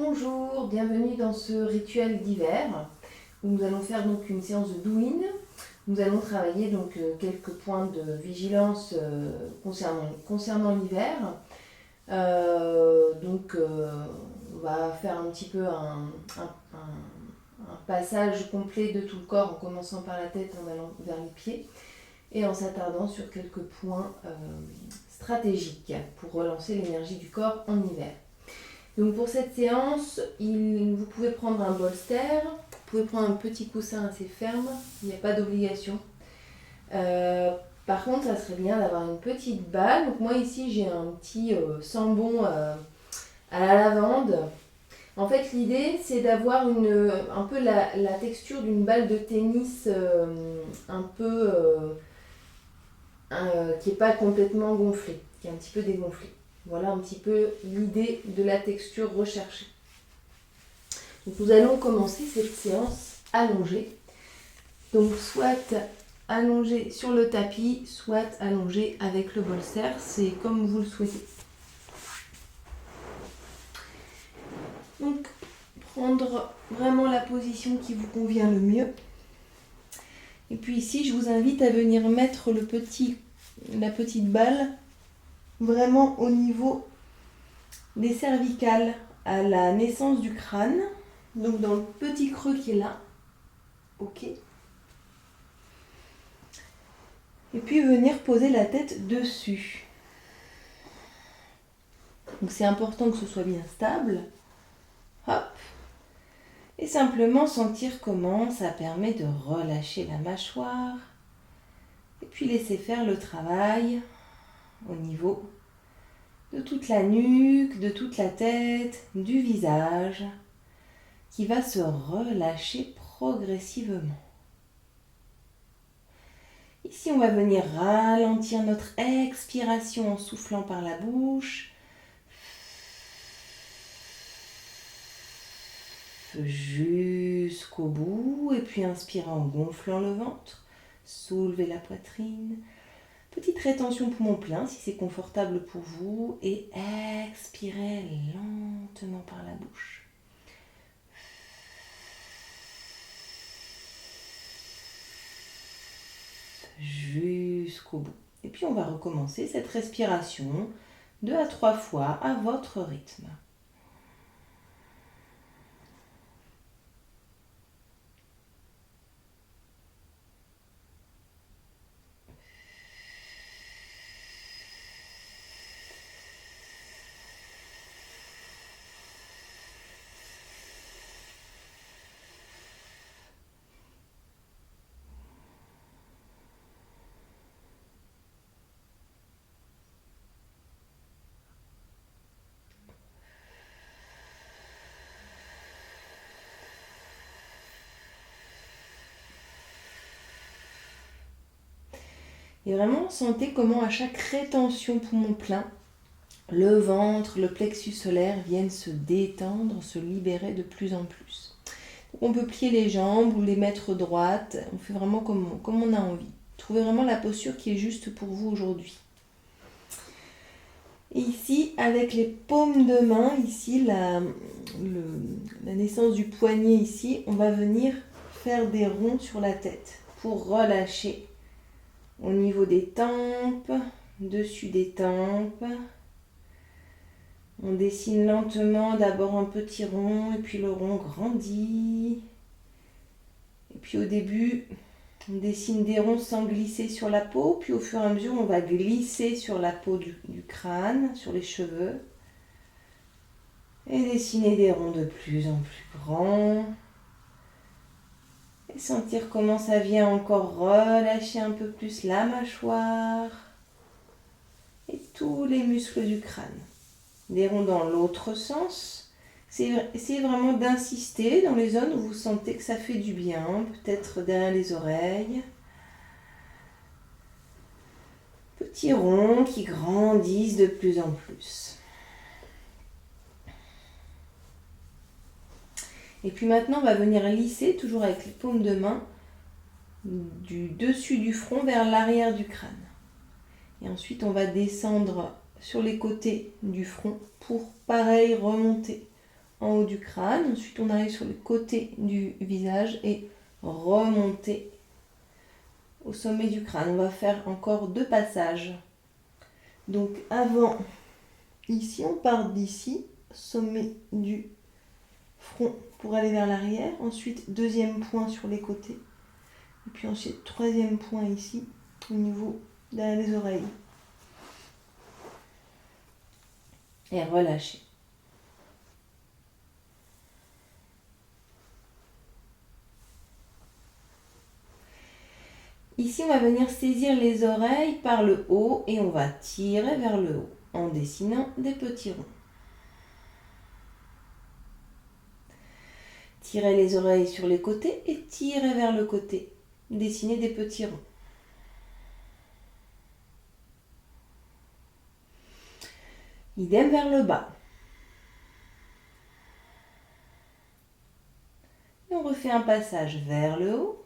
Bonjour, bienvenue dans ce rituel d'hiver où nous allons faire donc une séance de douyin. Nous allons travailler donc quelques points de vigilance concernant l'hiver. On va faire un petit peu un passage complet de tout le corps en commençant par la tête en allant vers les pieds et en s'attardant sur quelques points stratégiques pour relancer l'énergie du corps en hiver. Donc pour cette séance, vous pouvez prendre un bolster, vous pouvez prendre un petit coussin assez ferme, il n'y a pas d'obligation. Par contre, ça serait bien d'avoir une petite balle. Donc moi ici j'ai un petit sambon à la lavande. En fait l'idée c'est d'avoir un peu la texture d'une balle de tennis qui n'est pas complètement gonflée, qui est un petit peu dégonflée. Voilà un petit peu l'idée de la texture recherchée. Donc nous allons commencer cette séance allongée. Donc soit allongée sur le tapis, soit allongée avec le bolster, c'est comme vous le souhaitez. Donc prendre vraiment la position qui vous convient le mieux. Et puis ici, je vous invite à venir mettre la petite balle vraiment au niveau des cervicales, à la naissance du crâne, donc dans le petit creux qui est là. Ok. Et puis venir poser la tête dessus. Donc c'est important que ce soit bien stable. Hop. Et simplement sentir comment ça permet de relâcher la mâchoire. Et puis laisser faire le travail au niveau de toute la nuque, de toute la tête, du visage, qui va se relâcher progressivement. Ici, on va venir ralentir notre expiration en soufflant par la bouche. Jusqu'au bout, et puis inspirez en gonflant le ventre, soulevez la poitrine. Petite rétention poumon plein si c'est confortable pour vous et expirez lentement par la bouche. Jusqu'au bout. Et puis on va recommencer cette respiration 2 à 3 fois à votre rythme. Et vraiment, sentez comment à chaque rétention poumon plein, le ventre, le plexus solaire viennent se détendre, se libérer de plus en plus. On peut plier les jambes ou les mettre droites, on fait vraiment comme on a envie. Trouvez vraiment la posture qui est juste pour vous aujourd'hui. Et ici, avec les paumes de main, ici, la naissance du poignet ici, on va venir faire des ronds sur la tête pour relâcher au niveau des tempes, dessus des tempes. On dessine lentement d'abord un petit rond et puis le rond grandit. Et puis au début, on dessine des ronds sans glisser sur la peau. Puis au fur et à mesure, on va glisser sur la peau du crâne, sur les cheveux. Et dessiner des ronds de plus en plus grands. Et sentir comment ça vient encore relâcher un peu plus la mâchoire. Et tous les muscles du crâne. Des ronds dans l'autre sens. Essayez vraiment d'insister dans les zones où vous sentez que ça fait du bien, peut-être derrière les oreilles. Petits ronds qui grandissent de plus en plus. Et puis maintenant, on va venir lisser, toujours avec les paumes de main, du dessus du front vers l'arrière du crâne. Et ensuite, on va descendre sur les côtés du front pour, pareil, remonter en haut du crâne. Ensuite, on arrive sur le côté du visage et remonter au sommet du crâne. On va faire encore 2 passages. Donc avant, ici, on part d'ici, sommet du front pour aller vers l'arrière. Ensuite, 2e point sur les côtés. Et puis ensuite, 3e point ici, au niveau derrière les oreilles. Et relâchez. Ici, on va venir saisir les oreilles par le haut et on va tirer vers le haut en dessinant des petits ronds. Tirez les oreilles sur les côtés et tirez vers le côté. Dessinez des petits ronds. Idem vers le bas. Et on refait un passage vers le haut.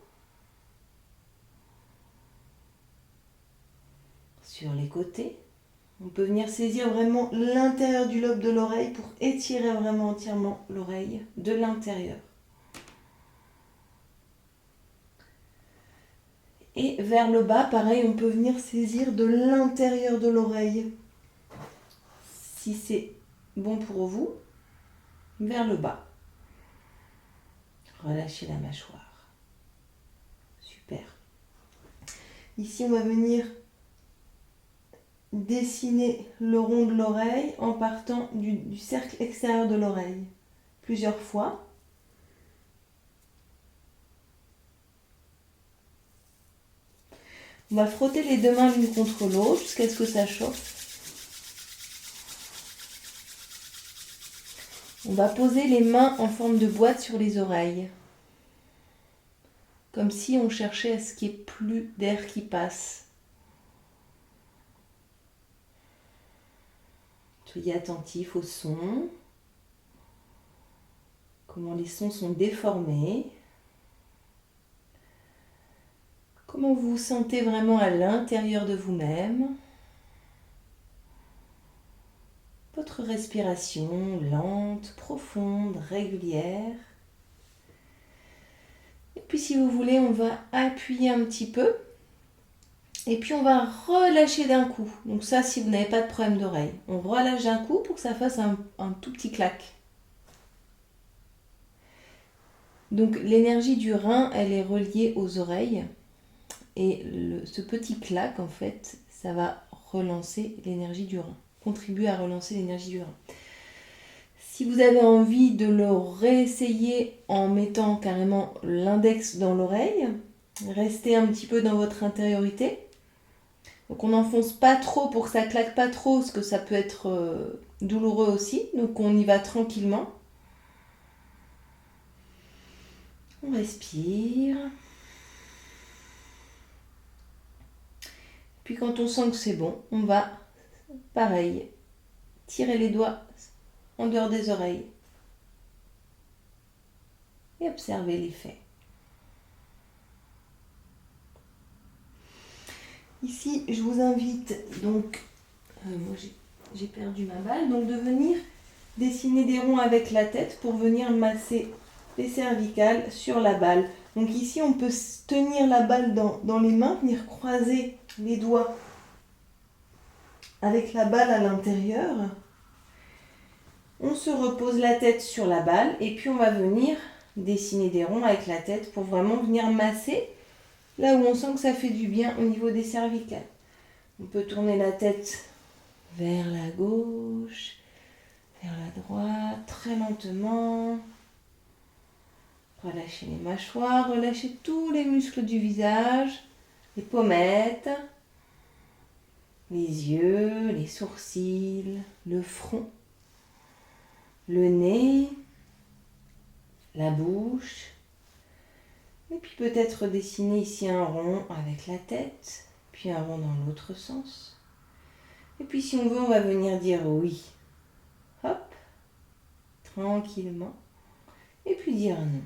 Sur les côtés. On peut venir saisir vraiment l'intérieur du lobe de l'oreille pour étirer vraiment entièrement l'oreille de l'intérieur. Et vers le bas, pareil, on peut venir saisir de l'intérieur de l'oreille. Si c'est bon pour vous, vers le bas. Relâchez la mâchoire. Super. Ici, on va venir dessiner le rond de l'oreille en partant du cercle extérieur de l'oreille. Plusieurs fois. On va frotter les 2 mains l'une contre l'autre jusqu'à ce que ça chauffe. On va poser les mains en forme de boîte sur les oreilles. Comme si on cherchait à ce qu'il n'y ait plus d'air qui passe. Soyez attentif aux sons. Comment les sons sont déformés. Comment vous vous sentez vraiment à l'intérieur de vous-même. Votre respiration lente, profonde, régulière. Et puis si vous voulez, on va appuyer un petit peu. Et puis on va relâcher d'un coup. Donc ça, si vous n'avez pas de problème d'oreille. On relâche d'un coup pour que ça fasse un tout petit clac. Donc l'énergie du rein, elle est reliée aux oreilles. Et ce petit clac, en fait, ça va relancer l'énergie du rein. Contribuer à relancer l'énergie du rein. Si vous avez envie de le réessayer en mettant carrément l'index dans l'oreille, restez un petit peu dans votre intériorité. Donc on n'enfonce pas trop pour que ça claque pas trop, parce que ça peut être douloureux aussi. Donc on y va tranquillement. On respire. Puis quand on sent que c'est bon, on va, pareil, tirer les doigts en dehors des oreilles et observer l'effet. Ici, je vous invite donc, moi j'ai perdu ma balle, donc de venir dessiner des ronds avec la tête pour venir masser les cervicales sur la balle. Donc ici, on peut tenir la balle dans les mains, venir croiser les doigts avec la balle à l'intérieur. On se repose la tête sur la balle et puis on va venir dessiner des ronds avec la tête pour vraiment venir masser là où on sent que ça fait du bien au niveau des cervicales. On peut tourner la tête vers la gauche, vers la droite, très lentement. Relâchez les mâchoires, relâchez tous les muscles du visage, les pommettes, les yeux, les sourcils, le front, le nez, la bouche. Et puis peut-être dessiner ici un rond avec la tête, puis un rond dans l'autre sens. Et puis si on veut, on va venir dire oui. Hop, tranquillement. Et puis dire non.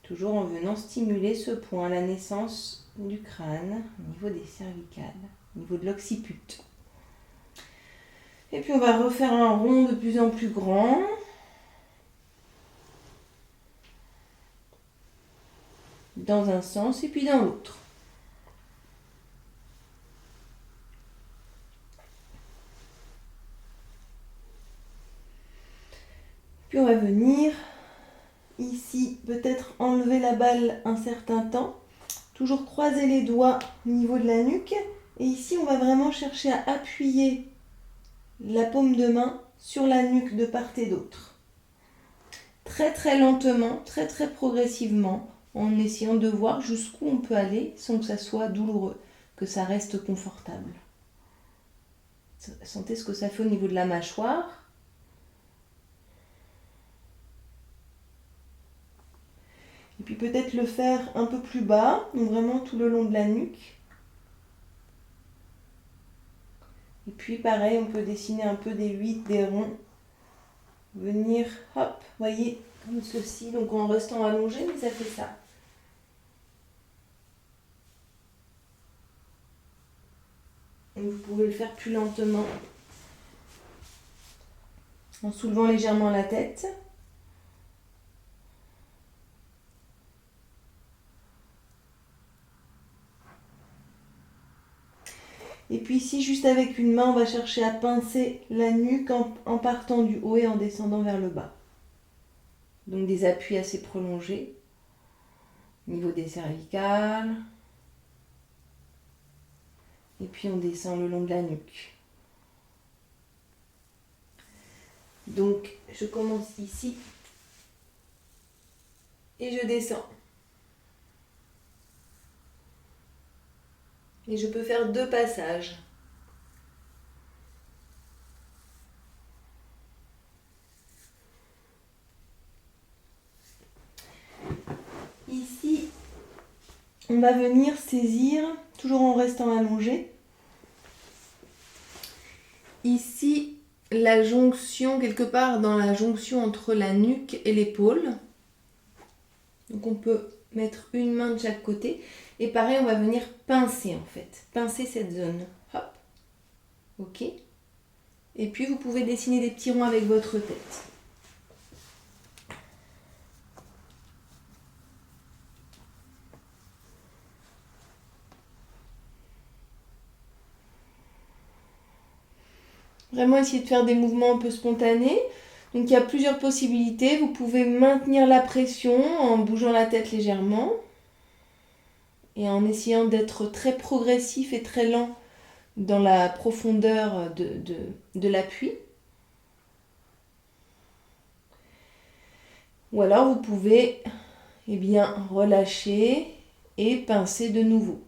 Toujours en venant stimuler ce point, la naissance du crâne au niveau des cervicales. au niveau de l'occiput. Et puis on va refaire un rond de plus en plus grand. Dans un sens et puis dans l'autre. Puis on va venir ici, peut-être enlever la balle un certain temps. Toujours croiser les doigts au niveau de la nuque. Et ici, on va vraiment chercher à appuyer la paume de main sur la nuque de part et d'autre. Très très lentement, très très progressivement, en essayant de voir jusqu'où on peut aller sans que ça soit douloureux, que ça reste confortable. Sentez ce que ça fait au niveau de la mâchoire. Et puis peut-être le faire un peu plus bas, donc vraiment tout le long de la nuque. Et puis pareil, on peut dessiner un peu des 8, des ronds. Venir, hop, voyez, comme ceci, donc en restant allongé, mais ça fait ça. Et vous pouvez le faire plus lentement, en soulevant légèrement la tête. Et puis ici, juste avec une main, on va chercher à pincer la nuque en partant du haut et en descendant vers le bas. Donc des appuis assez prolongés, au niveau des cervicales. Et puis on descend le long de la nuque. Donc je commence ici et je descends. Et je peux faire 2 passages. Ici, on va venir saisir, toujours en restant allongé. Ici, la jonction, quelque part dans la jonction entre la nuque et l'épaule. Donc on peut mettre une main de chaque côté. Et pareil, on va venir pincer en fait. Pincer cette zone. Hop. Ok. Et puis vous pouvez dessiner des petits ronds avec votre tête. Vraiment essayer de faire des mouvements un peu spontanés. Donc il y a plusieurs possibilités. Vous pouvez maintenir la pression en bougeant la tête légèrement. Et en essayant d'être très progressif et très lent dans la profondeur de l'appui. Ou alors vous pouvez relâcher et pincer de nouveau.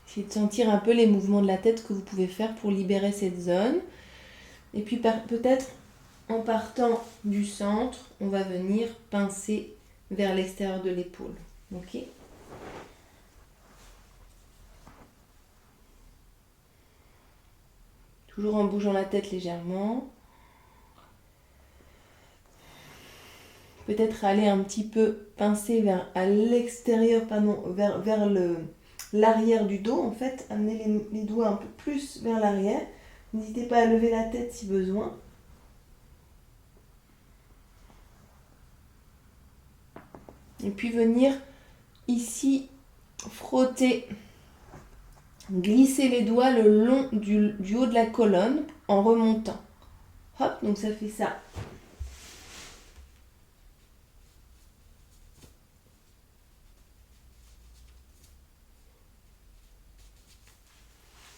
Essayez de sentir un peu les mouvements de la tête que vous pouvez faire pour libérer cette zone. Et puis peut-être en partant du centre, on va venir pincer vers l'extérieur de l'épaule. Ok ? Toujours en bougeant la tête légèrement. Peut-être aller un petit peu pincer vers l'arrière du dos en fait. Amener les doigts un peu plus vers l'arrière. N'hésitez pas à lever la tête si besoin. Et puis venir ici frotter, glisser les doigts le long du haut de la colonne en remontant. Hop, donc ça fait ça.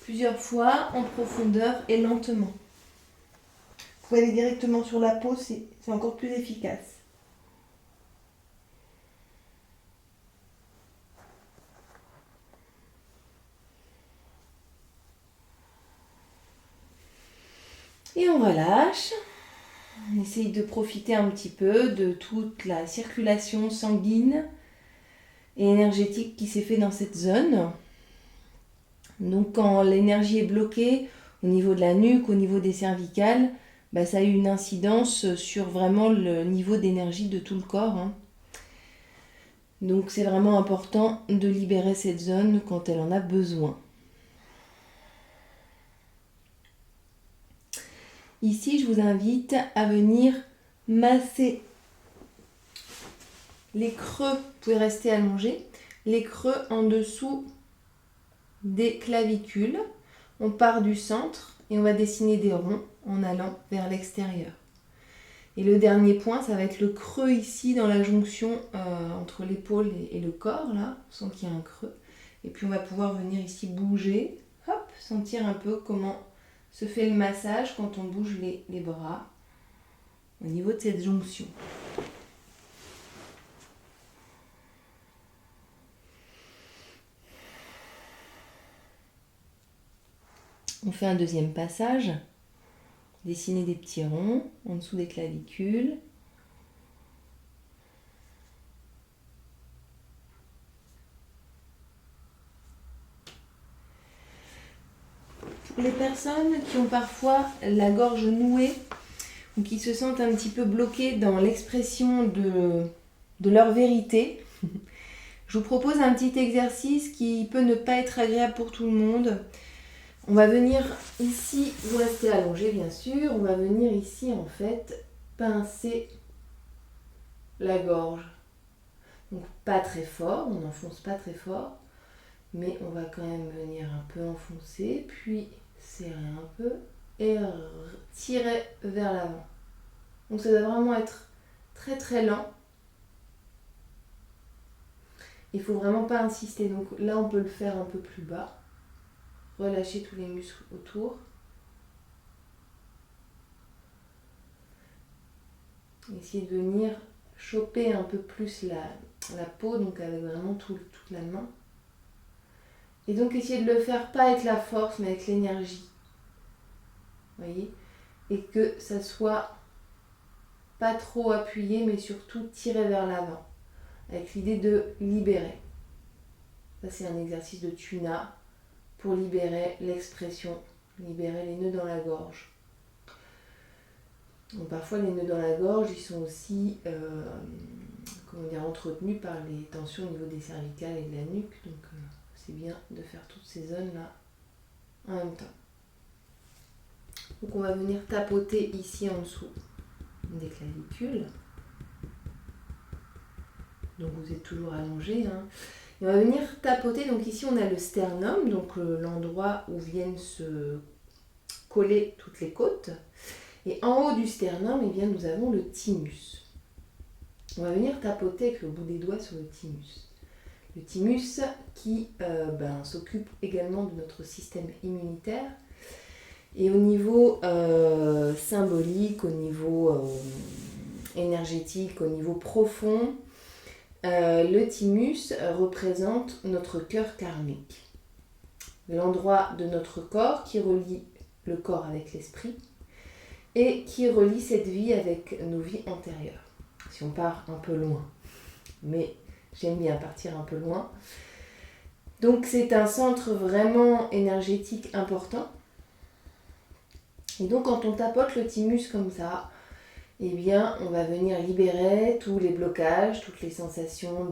Plusieurs fois en profondeur et lentement. Vous pouvez aller directement sur la peau, c'est encore plus efficace. Et on relâche. On essaye de profiter un petit peu de toute la circulation sanguine et énergétique qui s'est faite dans cette zone. Donc quand l'énergie est bloquée au niveau de la nuque, au niveau des cervicales, ça a eu une incidence sur vraiment le niveau d'énergie de tout le corps. Donc c'est vraiment important de libérer cette zone quand elle en a besoin. Ici, je vous invite à venir masser les creux. Vous pouvez rester allongé. Les creux en dessous des clavicules. On part du centre et on va dessiner des ronds en allant vers l'extérieur. Et le dernier point, ça va être le creux ici dans la jonction entre l'épaule et le corps. Là, on sent qu'il y a un creux. Et puis on va pouvoir venir ici bouger, hop, sentir un peu comment se fait le massage quand on bouge les bras au niveau de cette jonction. On fait un deuxième passage. Dessiner des petits ronds en dessous des clavicules. Pour les personnes qui ont parfois la gorge nouée ou qui se sentent un petit peu bloquées dans l'expression de leur vérité, je vous propose un petit exercice qui peut ne pas être agréable pour tout le monde. On va venir ici, vous restez allongé bien sûr, on va venir ici en fait pincer la gorge. Donc pas très fort, on n'enfonce pas très fort, mais on va quand même venir un peu enfoncer, puis serrer un peu et tirer vers l'avant. Donc ça doit vraiment être très très lent. Il ne faut vraiment pas insister. Donc là on peut le faire un peu plus bas. Relâcher tous les muscles autour. Essayez de venir choper un peu plus la peau, donc avec vraiment toute la main. Et donc essayez de le faire pas avec la force, mais avec l'énergie. Voyez ? Et que ça soit pas trop appuyé, mais surtout tiré vers l'avant. Avec l'idée de libérer. Ça c'est un exercice de tuna pour libérer l'expression, libérer les nœuds dans la gorge. Donc, parfois les nœuds dans la gorge, ils sont aussi entretenus par les tensions au niveau des cervicales et de la nuque. Donc c'est bien de faire toutes ces zones-là en même temps. Donc on va venir tapoter ici en dessous des clavicules. Donc vous êtes toujours allongé. Et on va venir tapoter. Donc ici on a le sternum, donc l'endroit où viennent se coller toutes les côtes. Et en haut du sternum, eh bien, nous avons le thymus. On va venir tapoter avec le bout des doigts sur le thymus. Le thymus qui s'occupe également de notre système immunitaire. Et au niveau symbolique, au niveau énergétique, au niveau profond, le thymus représente notre cœur karmique. L'endroit de notre corps qui relie le corps avec l'esprit et qui relie cette vie avec nos vies antérieures. Si on part un peu loin, mais j'aime bien partir un peu loin. Donc c'est un centre vraiment énergétique important. Et donc quand on tapote le thymus comme ça, eh bien on va venir libérer tous les blocages, toutes les sensations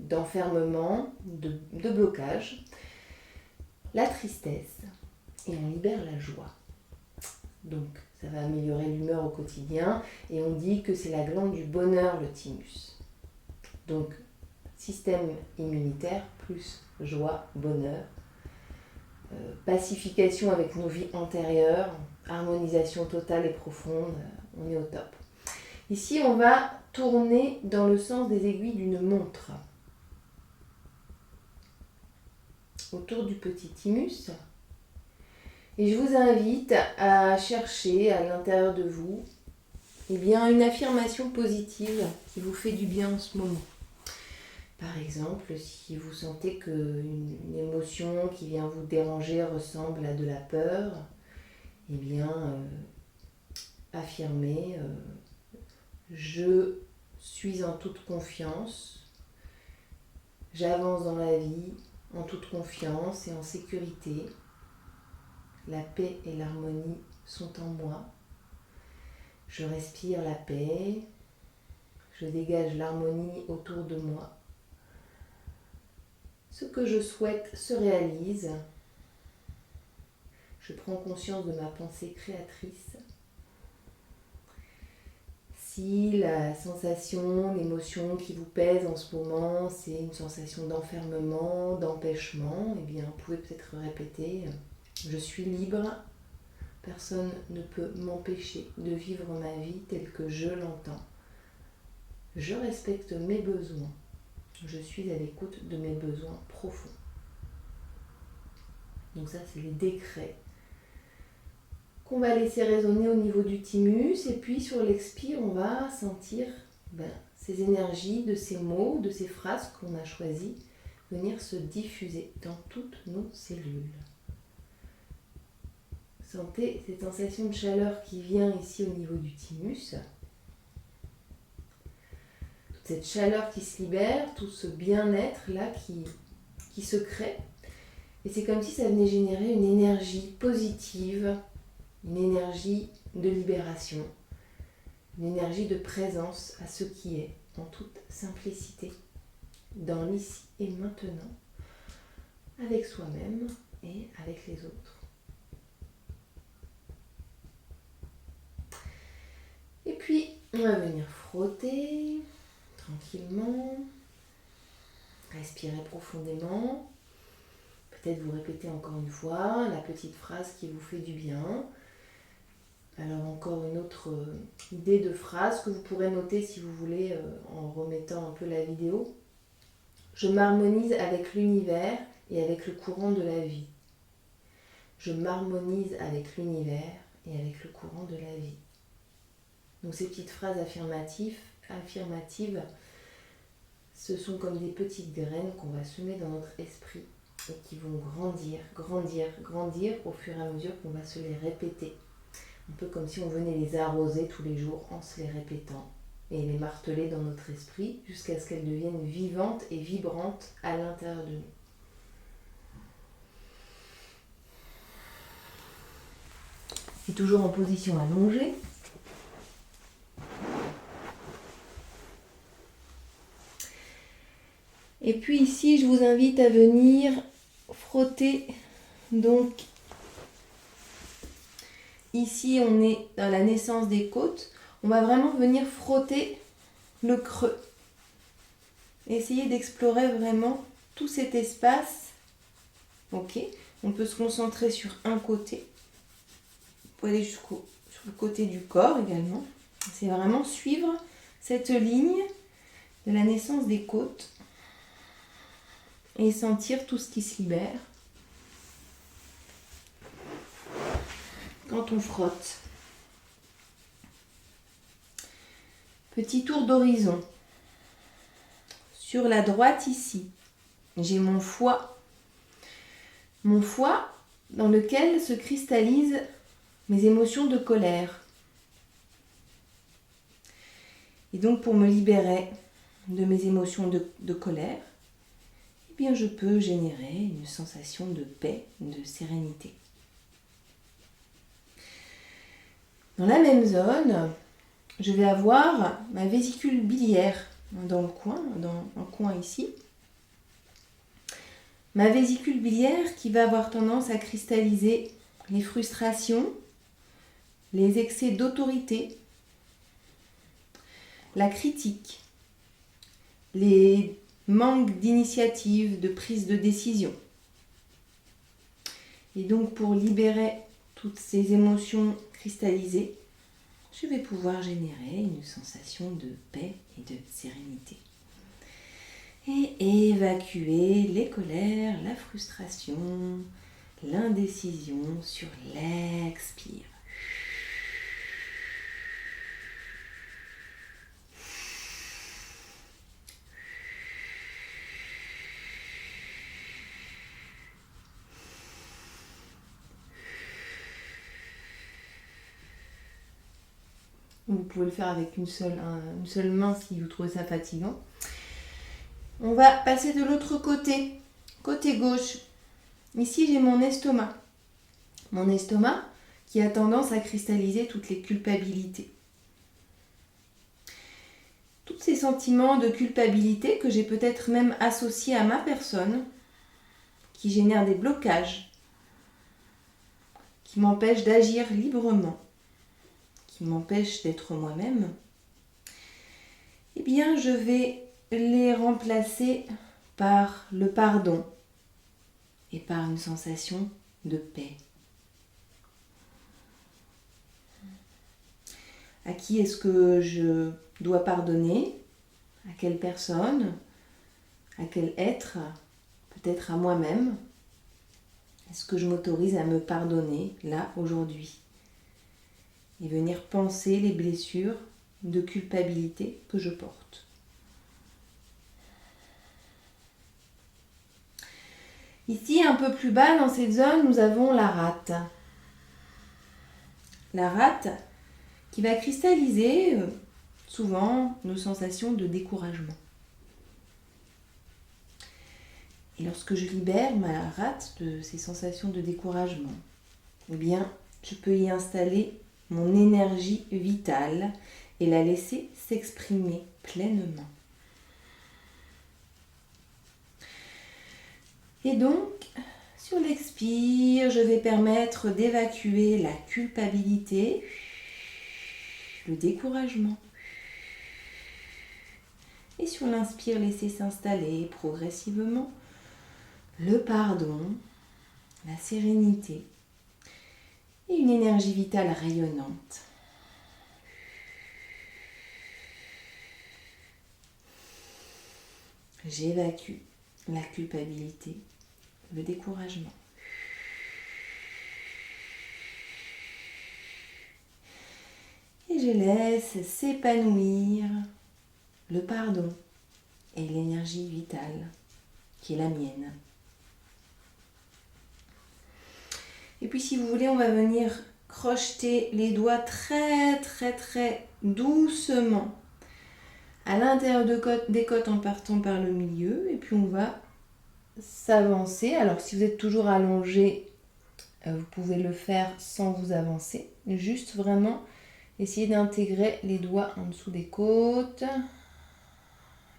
d'enfermement, de blocage, la tristesse, et on libère la joie. Donc ça va améliorer l'humeur au quotidien et on dit que c'est la glande du bonheur, le thymus. Donc système immunitaire plus joie, bonheur, pacification avec nos vies antérieures, harmonisation totale et profonde, on est au top. Ici on va tourner dans le sens des aiguilles d'une montre autour du petit thymus. Et je vous invite à chercher à l'intérieur de vous une affirmation positive qui vous fait du bien en ce moment. Par exemple, si vous sentez qu'une émotion qui vient vous déranger ressemble à de la peur, affirmez je suis en toute confiance, j'avance dans la vie en toute confiance et en sécurité. La paix et l'harmonie sont en moi. Je respire la paix. Je dégage l'harmonie autour de moi. ce que je souhaite se réalise. Je prends conscience de ma pensée créatrice. Si la sensation, l'émotion qui vous pèse en ce moment, c'est une sensation d'enfermement, d'empêchement, eh bien, vous pouvez peut-être répéter « Je suis libre, personne ne peut m'empêcher de vivre ma vie telle que je l'entends. Je respecte mes besoins. Je suis à l'écoute de mes besoins profonds. » Donc ça, c'est les décrets qu'on va laisser résonner au niveau du thymus. Et puis sur l'expire, on va sentir ces énergies de ces mots, de ces phrases qu'on a choisies, venir se diffuser dans toutes nos cellules. Sentez cette sensation de chaleur qui vient ici au niveau du thymus. Toute cette chaleur qui se libère, tout ce bien-être là qui se crée. Et c'est comme si ça venait générer une énergie positive, une énergie de libération, une énergie de présence à ce qui est, en toute simplicité, dans l'ici et maintenant, avec soi-même et avec les autres. Et puis, on va venir frotter tranquillement, respirer profondément. Peut-être vous répétez encore une fois la petite phrase qui vous fait du bien. Alors encore une autre idée de phrase que vous pourrez noter si vous voulez en remettant un peu la vidéo. Je m'harmonise avec l'univers et avec le courant de la vie. Je m'harmonise avec l'univers et avec le courant de la vie. Donc ces petites phrases affirmatives, ce sont comme des petites graines qu'on va semer dans notre esprit et qui vont grandir, grandir, grandir au fur et à mesure qu'on va se les répéter. Un peu comme si on venait les arroser tous les jours en se les répétant et les marteler dans notre esprit jusqu'à ce qu'elles deviennent vivantes et vibrantes à l'intérieur de nous. Et toujours en position allongée. Et puis ici, je vous invite à venir frotter. Donc, ici, on est dans la naissance des côtes. On va vraiment venir frotter le creux. Essayez d'explorer vraiment tout cet espace. Ok, on peut se concentrer sur un côté. Vous pouvez aller sur le côté du corps également. C'est vraiment suivre cette ligne de la naissance des côtes et sentir tout ce qui se libère quand on frotte. Petit tour d'horizon. Sur la droite ici, j'ai mon foie. Mon foie dans lequel se cristallisent mes émotions de colère. Et donc pour me libérer de mes émotions de colère, eh bien je peux générer une sensation de paix, de sérénité. Dans la même zone, je vais avoir ma vésicule biliaire dans le coin, dans un coin ici. Ma vésicule biliaire qui va avoir tendance à cristalliser les frustrations, les excès d'autorité, la critique, les manques d'initiative, de prise de décision. Et donc pour libérer toutes ces émotions cristallisées, je vais pouvoir générer une sensation de paix et de sérénité. Et évacuer les colères, la frustration, l'indécision sur l'expire. Vous pouvez le faire avec une seule main si vous trouvez ça fatigant. On va passer de l'autre côté, côté gauche. Ici, j'ai mon estomac. Mon estomac qui a tendance à cristalliser toutes les culpabilités. Tous ces sentiments de culpabilité que j'ai peut-être même associés à ma personne, qui génèrent des blocages, qui m'empêchent d'agir librement, qui m'empêchent d'être moi-même, eh bien je vais les remplacer par le pardon et par une sensation de paix. À qui est-ce que je dois pardonner? À quelle personne? À quel être? Peut-être à moi-même? Est-ce que je m'autorise à me pardonner là, aujourd'hui? Et venir penser les blessures de culpabilité que je porte. Ici, un peu plus bas dans cette zone, nous avons la rate. La rate qui va cristalliser souvent nos sensations de découragement. Et lorsque je libère ma rate de ces sensations de découragement, eh bien, je peux y installer mon énergie vitale et la laisser s'exprimer pleinement. Et donc, sur l'expire, je vais permettre d'évacuer la culpabilité, le découragement. Et sur l'inspire, laisser s'installer progressivement le pardon, la sérénité et une énergie vitale rayonnante. J'évacue la culpabilité, le découragement. Et je laisse s'épanouir le pardon et l'énergie vitale qui est la mienne. Et puis si vous voulez, on va venir crocheter les doigts très très très doucement à l'intérieur des côtes en partant par le milieu. Et puis on va s'avancer. Alors si vous êtes toujours allongé, vous pouvez le faire sans vous avancer. Juste vraiment essayer d'intégrer les doigts en dessous des côtes.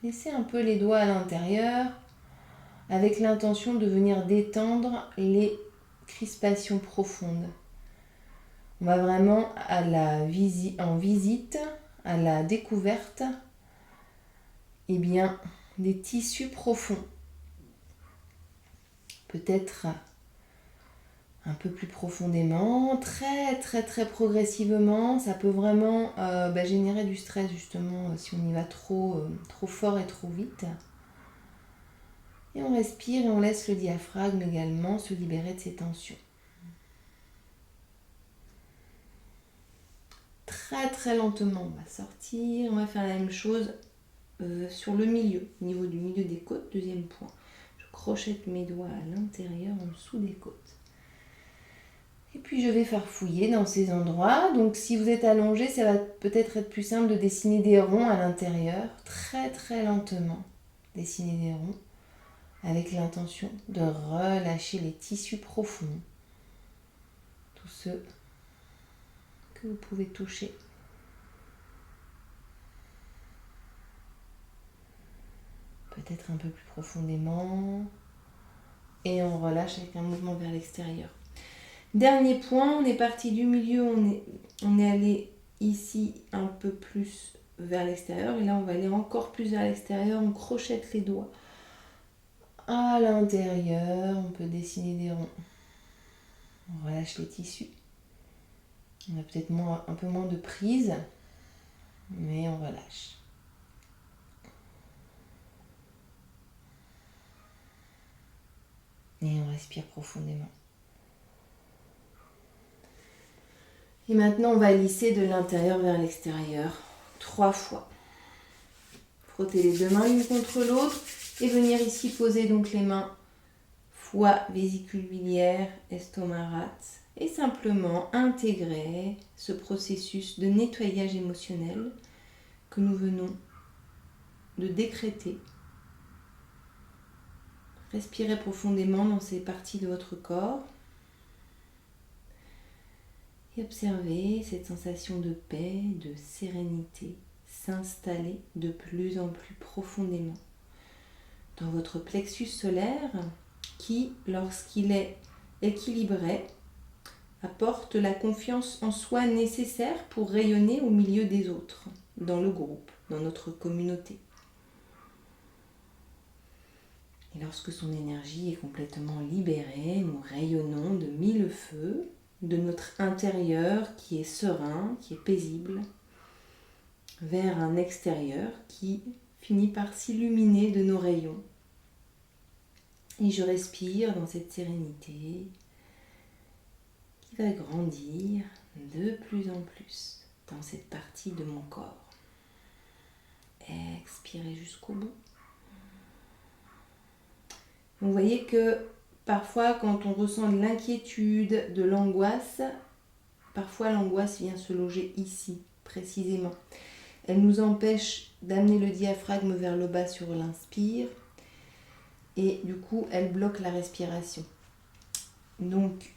Laissez un peu les doigts à l'intérieur avec l'intention de venir détendre les crispations profondes. On va vraiment en visite, à la découverte, eh bien, des tissus profonds. Peut-être un peu plus profondément, très très très progressivement. Ça peut vraiment générer du stress justement si on y va trop fort et trop vite. Et on respire et on laisse le diaphragme également se libérer de ses tensions. Très très lentement, on va sortir. On va faire la même chose sur le milieu, au niveau du milieu des côtes. Deuxième point, je crochette mes doigts à l'intérieur, en dessous des côtes. Et puis je vais farfouiller dans ces endroits. Donc si vous êtes allongé, ça va peut-être être plus simple de dessiner des ronds à l'intérieur, très très lentement. Dessiner des ronds avec l'intention de relâcher les tissus profonds, tous ceux que vous pouvez toucher. Peut-être un peu plus profondément. Et on relâche avec un mouvement vers l'extérieur. Dernier point, on est parti du milieu, on est allé ici un peu plus vers l'extérieur. Et là, on va aller encore plus vers l'extérieur. On crochette les doigts à l'intérieur. On peut dessiner des ronds. On relâche les tissus. On a peut-être un peu moins de prise, mais on relâche. Et on respire profondément. Et maintenant, on va lisser de l'intérieur vers l'extérieur 3 fois. Frotter les deux mains l'une contre l'autre et venir ici poser donc les mains foie, vésicule biliaire, estomac, rate. Et simplement intégrer ce processus de nettoyage émotionnel que nous venons de décréter. Respirez profondément dans ces parties de votre corps et observez cette sensation de paix, de sérénité s'installer de plus en plus profondément dans votre plexus solaire qui, lorsqu'il est équilibré, apporte la confiance en soi nécessaire pour rayonner au milieu des autres, dans le groupe, dans notre communauté. Et lorsque son énergie est complètement libérée, nous rayonnons de mille feux, de notre intérieur qui est serein, qui est paisible, vers un extérieur qui finit par s'illuminer de nos rayons. Et je respire dans cette sérénité qui va grandir de plus en plus dans cette partie de mon corps. Expirez jusqu'au bout. Vous voyez que parfois quand on ressent de l'inquiétude, de l'angoisse, parfois l'angoisse vient se loger ici, précisément. Elle nous empêche d'amener le diaphragme vers le bas sur l'inspire et du coup elle bloque la respiration. Donc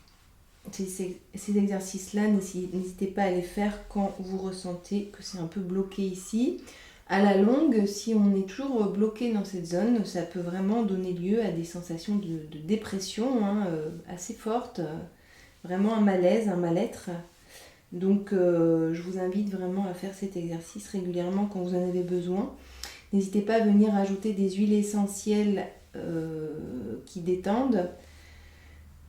ces exercices-là, n'hésitez pas à les faire quand vous ressentez que c'est un peu bloqué ici. À la longue, si on est toujours bloqué dans cette zone, ça peut vraiment donner lieu à des sensations de dépression assez fortes, vraiment un malaise, un mal-être. Donc je vous invite vraiment à faire cet exercice régulièrement quand vous en avez besoin. N'hésitez pas à venir ajouter des huiles essentielles qui détendent.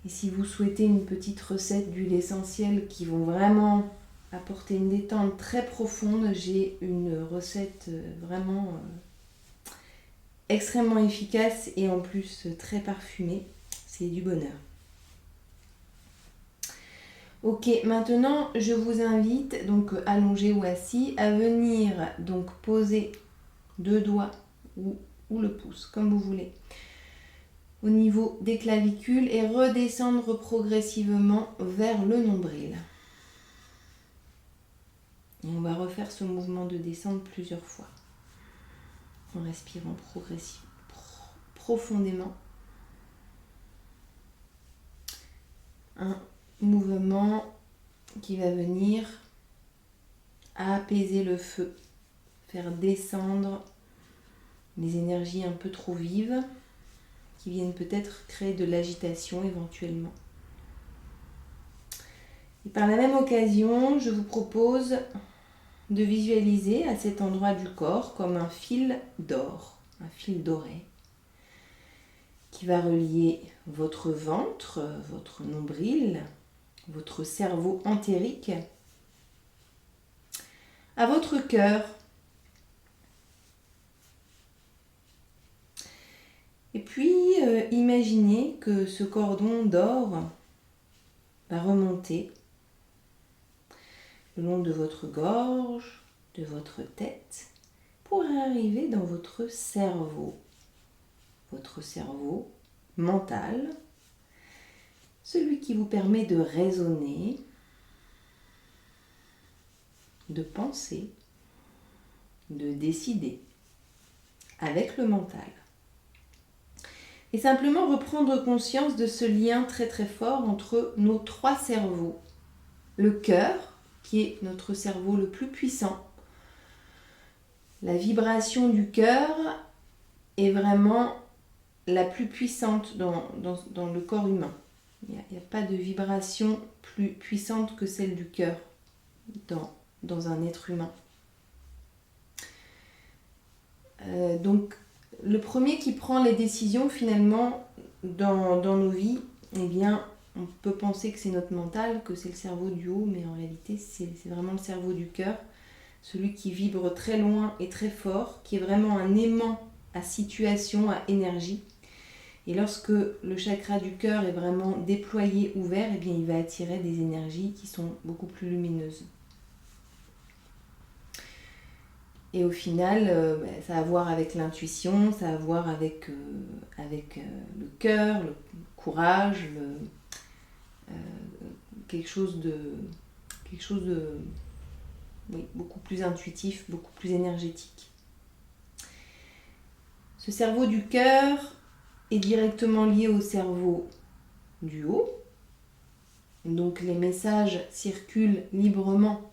Et si vous souhaitez une petite recette d'huiles essentielles qui vont vraiment apporter une détente très profonde, j'ai une recette vraiment extrêmement efficace et en plus très parfumée. C'est du bonheur. Ok, maintenant je vous invite, donc allongé ou assis, à venir donc poser 2 doigts ou le pouce, comme vous voulez, au niveau des clavicules et redescendre progressivement vers le nombril. Et on va refaire ce mouvement de descente plusieurs fois, en respirant profondément. Un mouvement qui va venir apaiser le feu, faire descendre les énergies un peu trop vives qui viennent peut-être créer de l'agitation éventuellement. Et par la même occasion, je vous propose de visualiser à cet endroit du corps comme un fil d'or, un fil doré, qui va relier votre ventre, votre nombril, votre cerveau entérique à votre cœur. Et puis, imaginez que ce cordon d'or va remonter le long de votre gorge, de votre tête, pour arriver dans votre cerveau mental, celui qui vous permet de raisonner, de penser, de décider avec le mental. Et simplement reprendre conscience de ce lien très très fort entre nos 3 cerveaux. Le cœur, qui est notre cerveau le plus puissant. La vibration du cœur est vraiment la plus puissante dans le corps humain. Il n'y a pas de vibration plus puissante que celle du cœur dans un être humain. Donc, le premier qui prend les décisions finalement dans nos vies, eh bien, on peut penser que c'est notre mental, que c'est le cerveau du haut, mais en réalité, c'est vraiment le cerveau du cœur, celui qui vibre très loin et très fort, qui est vraiment un aimant à situation, à énergie. Et lorsque le chakra du cœur est vraiment déployé, ouvert, eh bien, il va attirer des énergies qui sont beaucoup plus lumineuses. Et au final, ça a à voir avec l'intuition, ça a à voir avec le cœur, le courage, quelque chose de beaucoup plus intuitif, beaucoup plus énergétique. Ce cerveau du cœur est directement lié au cerveau du haut. Donc les messages circulent librement.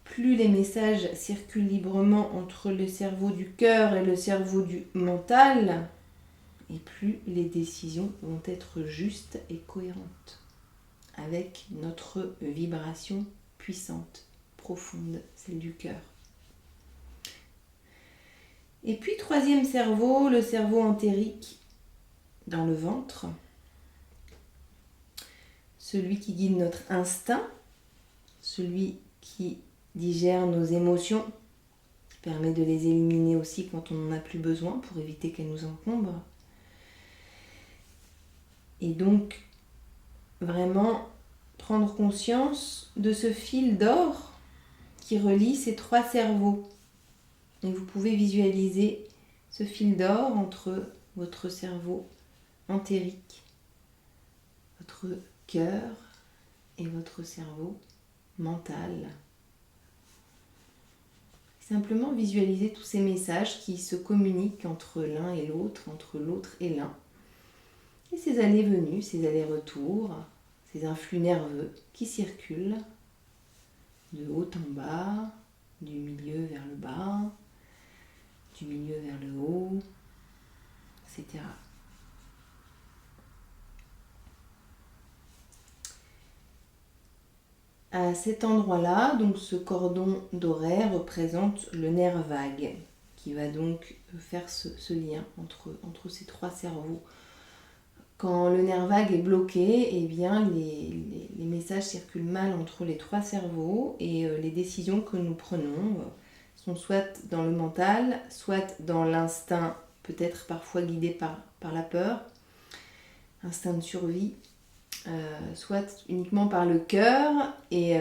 Plus les messages circulent librement entre le cerveau du cœur et le cerveau du mental, et plus les décisions vont être justes et cohérentes avec notre vibration puissante, profonde, celle du cœur. Et puis troisième cerveau, le cerveau entérique dans le ventre, celui qui guide notre instinct, celui qui digère nos émotions, permet de les éliminer aussi quand on n'en a plus besoin pour éviter qu'elles nous encombrent. Et donc, vraiment prendre conscience de ce fil d'or qui relie ces trois cerveaux. Et vous pouvez visualiser ce fil d'or entre votre cerveau entérique, votre cœur et votre cerveau mental. Simplement visualiser tous ces messages qui se communiquent entre l'un et l'autre, entre l'autre et l'un. Et ces allées-venues, ces allers-retours, ces influx nerveux qui circulent de haut en bas, du milieu vers le bas, du milieu vers le haut, etc. À cet endroit-là, donc ce cordon doré représente le nerf vague qui va donc faire ce lien entre ces trois cerveaux. Quand le nerf vague est bloqué, eh bien les messages circulent mal entre les trois cerveaux et les décisions que nous prenons sont soit dans le mental, soit dans l'instinct, peut-être parfois guidé par la peur, instinct de survie, soit uniquement par le cœur. Et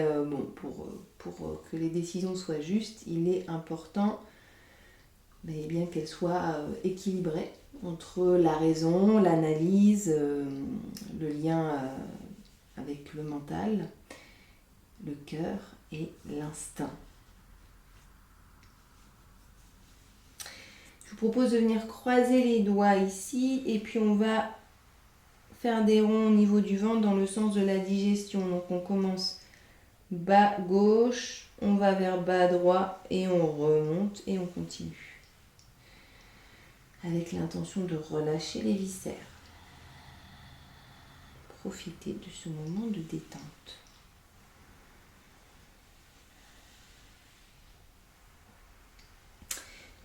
pour que les décisions soient justes, il est important bien qu'elles soient équilibrées entre la raison, l'analyse, le lien avec le mental, le cœur et l'instinct. Je vous propose de venir croiser les doigts ici et puis on va faire des ronds au niveau du ventre dans le sens de la digestion. Donc on commence bas gauche, on va vers bas droit et on remonte et on continue. Avec l'intention de relâcher les viscères. Profitez de ce moment de détente.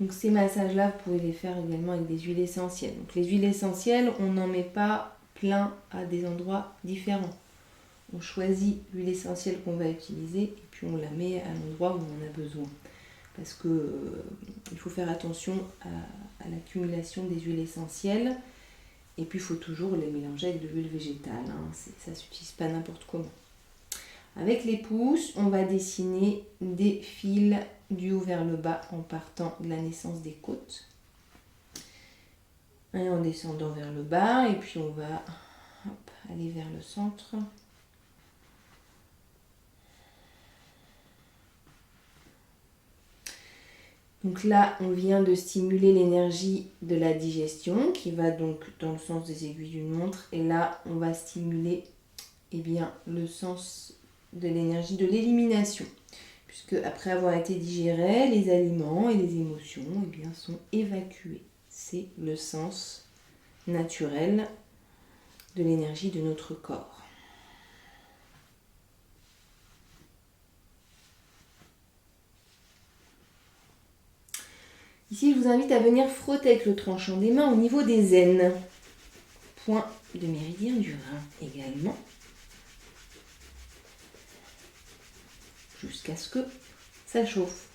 Donc ces massages-là, vous pouvez les faire également avec des huiles essentielles. Donc les huiles essentielles, on n'en met pas plein à des endroits différents. On choisit l'huile essentielle qu'on va utiliser et puis on la met à l'endroit où on en a besoin. Parce que il faut faire attention à l'accumulation des huiles essentielles. Et puis il faut toujours les mélanger avec de l'huile végétale. Ça ne s'utilise pas n'importe comment. Avec les pouces, on va dessiner des fils du haut vers le bas en partant de la naissance des côtes. Et en descendant vers le bas. Et puis on va aller vers le centre. Donc là, on vient de stimuler l'énergie de la digestion qui va donc dans le sens des aiguilles d'une montre. Et là, on va stimuler le sens de l'énergie de l'élimination. Puisque après avoir été digérés, les aliments et les émotions sont évacués. C'est le sens naturel de l'énergie de notre corps. Ici, je vous invite à venir frotter avec le tranchant des mains au niveau des aines. Point de méridien du rein également. Jusqu'à ce que ça chauffe.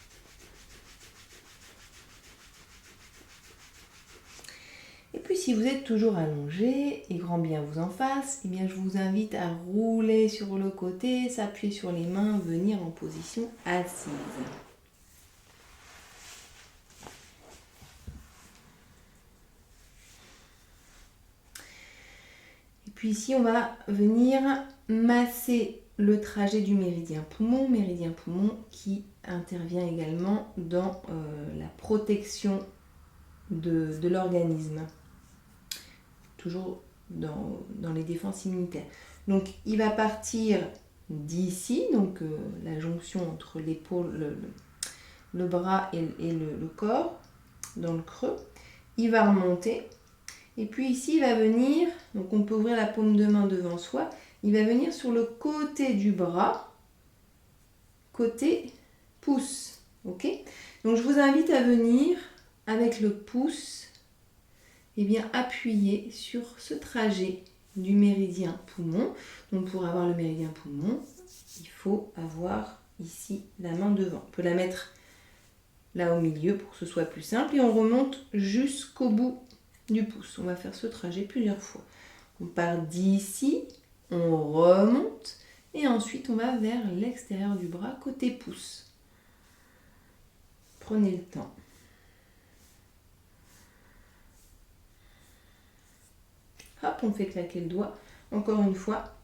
Et puis, si vous êtes toujours allongé et grand bien vous en fasse, je vous invite à rouler sur le côté, s'appuyer sur les mains, venir en position assise. Puis ici, on va venir masser le trajet du méridien poumon qui intervient également dans la protection de l'organisme, toujours dans les défenses immunitaires. Donc, il va partir d'ici, donc la jonction entre l'épaule, le bras et le corps, dans le creux. Il va remonter. Et puis ici, il va venir, donc on peut ouvrir la paume de main devant soi, il va venir sur le côté du bras, côté pouce. Ok? Donc je vous invite à venir avec le pouce, et bien appuyer sur ce trajet du méridien poumon. Donc pour avoir le méridien poumon, il faut avoir ici la main devant. On peut la mettre là au milieu pour que ce soit plus simple et on remonte jusqu'au bout du pouce. On va faire ce trajet plusieurs fois. On part d'ici, on remonte et ensuite on va vers l'extérieur du bras côté pouce. Prenez le temps. Hop, on fait claquer le doigt. Encore une fois.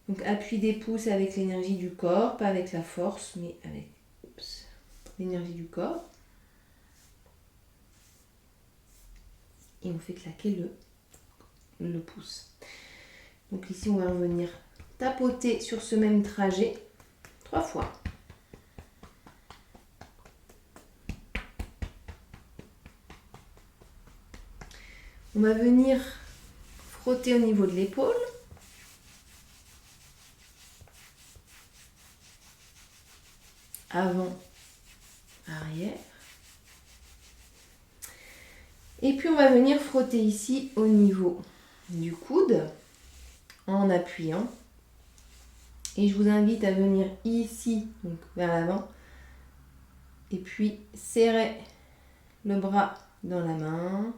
Donc appui des pouces avec l'énergie du corps, pas avec la force, mais avec l'énergie du corps. Et on fait claquer le pouce. Donc ici, on va revenir tapoter sur ce même trajet 3 fois. On va venir frotter au niveau de l'épaule. Avant, arrière. Et puis on va venir frotter ici au niveau du coude en appuyant. Et je vous invite à venir ici, donc vers l'avant. Et puis serrer le bras dans la main.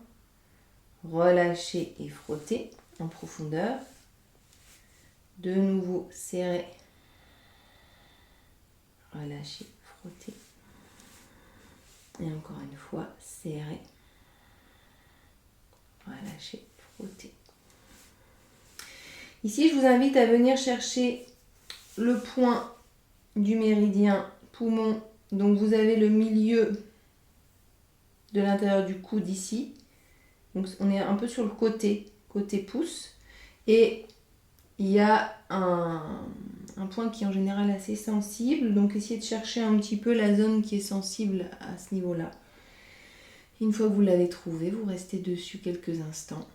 Relâcher et frotter en profondeur. De nouveau serrer. Relâcher, frotter. Et encore une fois, serrer. Relâcher, frotter. Ici, je vous invite à venir chercher le point du méridien poumon. Donc, vous avez le milieu de l'intérieur du coude ici. Donc, on est un peu sur le côté pouce. Et il y a un point qui est en général assez sensible. Donc, essayez de chercher un petit peu la zone qui est sensible à ce niveau-là. Une fois que vous l'avez trouvé, vous restez dessus quelques instants.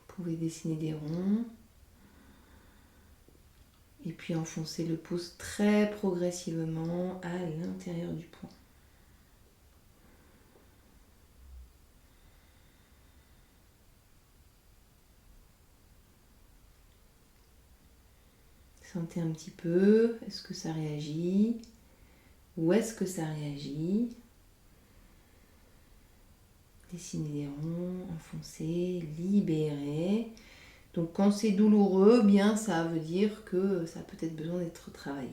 Vous pouvez dessiner des ronds. Et puis enfoncer le pouce très progressivement à l'intérieur du point. Sentez un petit peu, est-ce que ça réagit? Où est-ce que ça réagit? Dessinez des ronds, enfoncez, libérez. Donc quand c'est douloureux, bien ça veut dire que ça a peut-être besoin d'être travaillé.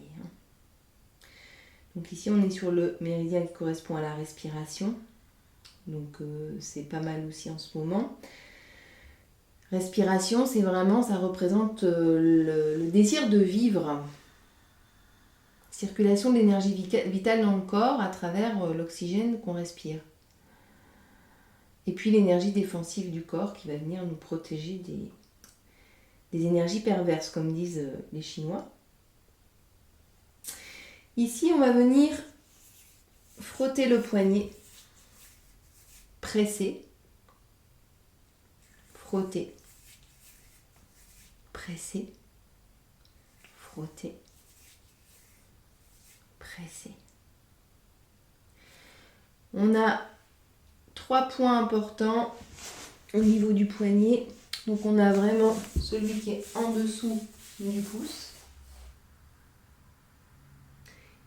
Donc ici on est sur le méridien qui correspond à la respiration. Donc c'est pas mal aussi en ce moment. Respiration, c'est vraiment, ça représente le désir de vivre. Circulation de l'énergie vitale dans le corps à travers l'oxygène qu'on respire. Et puis l'énergie défensive du corps qui va venir nous protéger des énergies perverses, comme disent les Chinois. Ici, on va venir frotter le poignet, presser, frotter, presser, frotter, presser. On a 3 points importants au niveau du poignet. Donc on a vraiment celui qui est en dessous du pouce.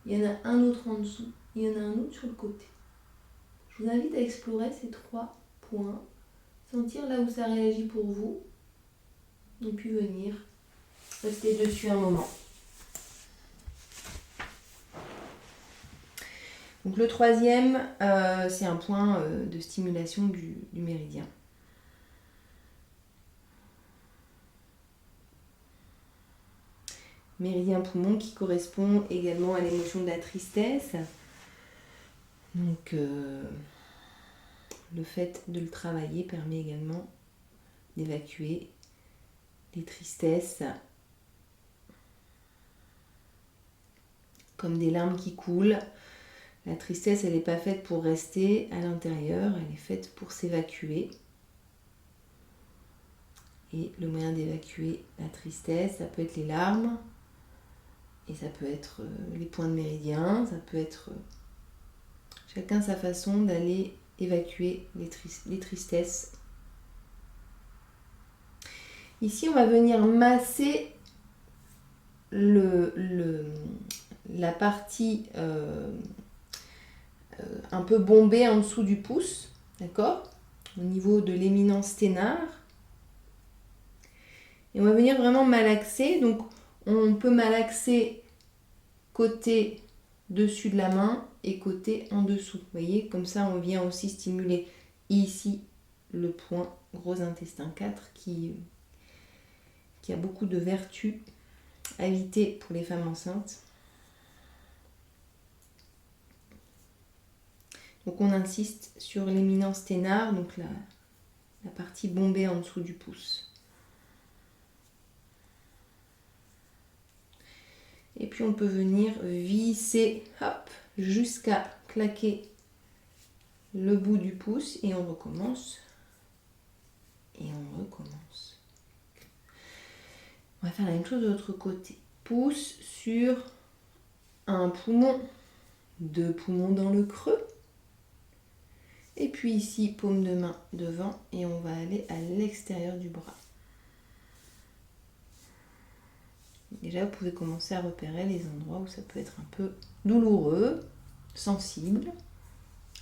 Il y en a un autre en dessous. Il y en a un autre sur le côté. Je vous invite à explorer ces 3 points. Sentir là où ça réagit pour vous. Et puis venir rester dessus un moment. Donc le troisième, c'est un point de stimulation du méridien. Méridien poumon qui correspond également à l'émotion de la tristesse. Donc le fait de le travailler permet également d'évacuer les tristesses comme des larmes qui coulent, La tristesse, elle n'est pas faite pour rester à l'intérieur, elle est faite pour s'évacuer. Et le moyen d'évacuer la tristesse, ça peut être les larmes, et ça peut être les points de méridien, ça peut être chacun sa façon d'aller évacuer les tristesses. Ici, on va venir masser la partie un peu bombée en dessous du pouce, d'accord, au niveau de l'éminence ténare. Et on va venir vraiment malaxer. Donc, on peut malaxer côté dessus de la main et côté en dessous. Vous voyez, comme ça, on vient aussi stimuler ici le point gros intestin 4 qui a beaucoup de vertus à éviter pour les femmes enceintes. Donc, on insiste sur l'éminence ténare, donc la partie bombée en dessous du pouce. Et puis on peut venir visser, hop, jusqu'à claquer le bout du pouce et on recommence. Et on recommence. On va faire la même chose de l'autre côté. Pouce sur un poumon, 2 poumons dans le creux. Et puis ici, paume de main devant et on va aller à l'extérieur du bras. Déjà, vous pouvez commencer à repérer les endroits où ça peut être un peu douloureux, sensible.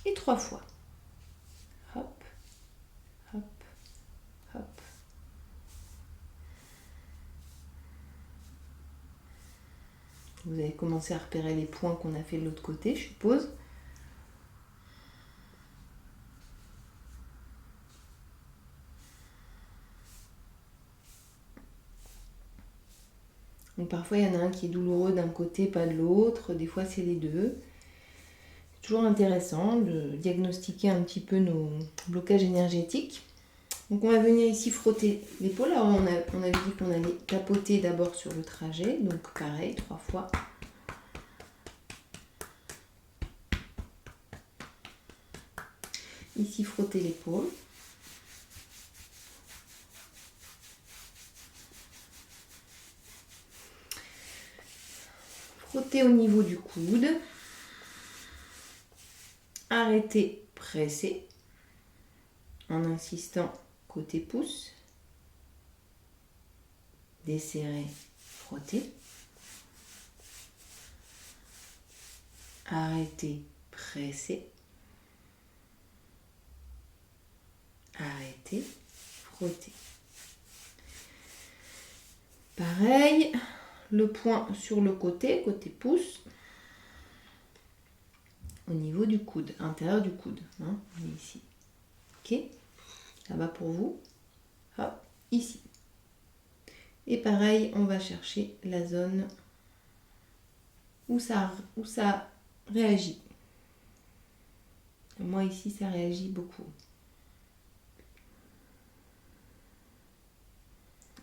Et 3 fois. Hop, hop, hop. Vous allez commencer à repérer les points qu'on a fait de l'autre côté, je suppose. Donc parfois il y en a un qui est douloureux d'un côté, pas de l'autre. Des fois c'est les deux. C'est toujours intéressant de diagnostiquer un petit peu nos blocages énergétiques. Donc on va venir ici frotter l'épaule. Alors on avait dit qu'on allait tapoter d'abord sur le trajet. Donc pareil, 3 fois. Ici frotter l'épaule. Frotter au niveau du coude. Arrêter, presser. En insistant côté pouce. Desserrer, frotter. Arrêter, presser. Arrêter, frotter. Pareil, le point sur le côté pouce, au niveau du coude, intérieur du coude. Hein, on est ici. Ok, ça va pour vous. Hop, ici. Et pareil, on va chercher la zone où ça réagit. Moi ici, ça réagit beaucoup.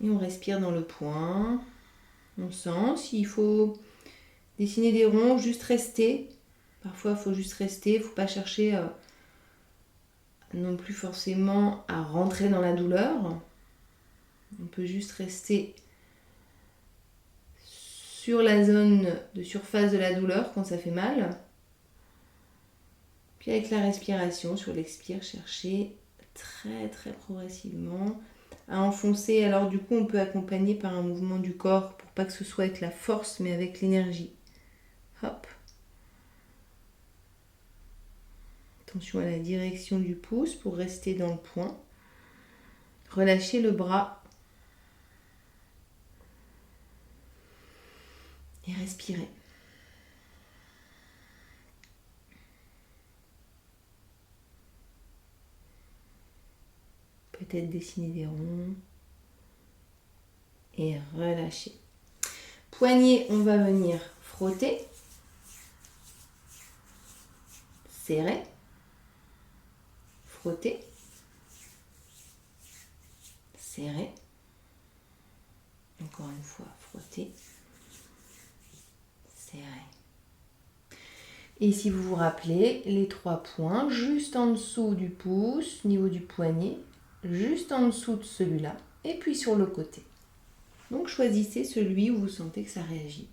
Et on respire dans le point. On sent. S'il faut dessiner des ronds, juste rester. Parfois, il faut juste rester. Il ne faut pas chercher non plus forcément à rentrer dans la douleur. On peut juste rester sur la zone de surface de la douleur quand ça fait mal. Puis avec la respiration, sur l'expire, chercher très très progressivement à enfoncer. Alors du coup, on peut accompagner par un mouvement du corps pour pas que ce soit avec la force, mais avec l'énergie. Hop. Attention à la direction du pouce pour rester dans le point. Relâchez le bras. Et respirez. Peut-être dessiner des ronds. Et relâcher. Poignet, on va venir frotter. Serrer. Frotter. Serrer. Encore une fois, frotter. Serrer. Et si vous vous rappelez, les 3 points juste en dessous du pouce, au niveau du poignet, juste en dessous de celui-là, et puis sur le côté. Donc choisissez celui où vous sentez que ça réagit.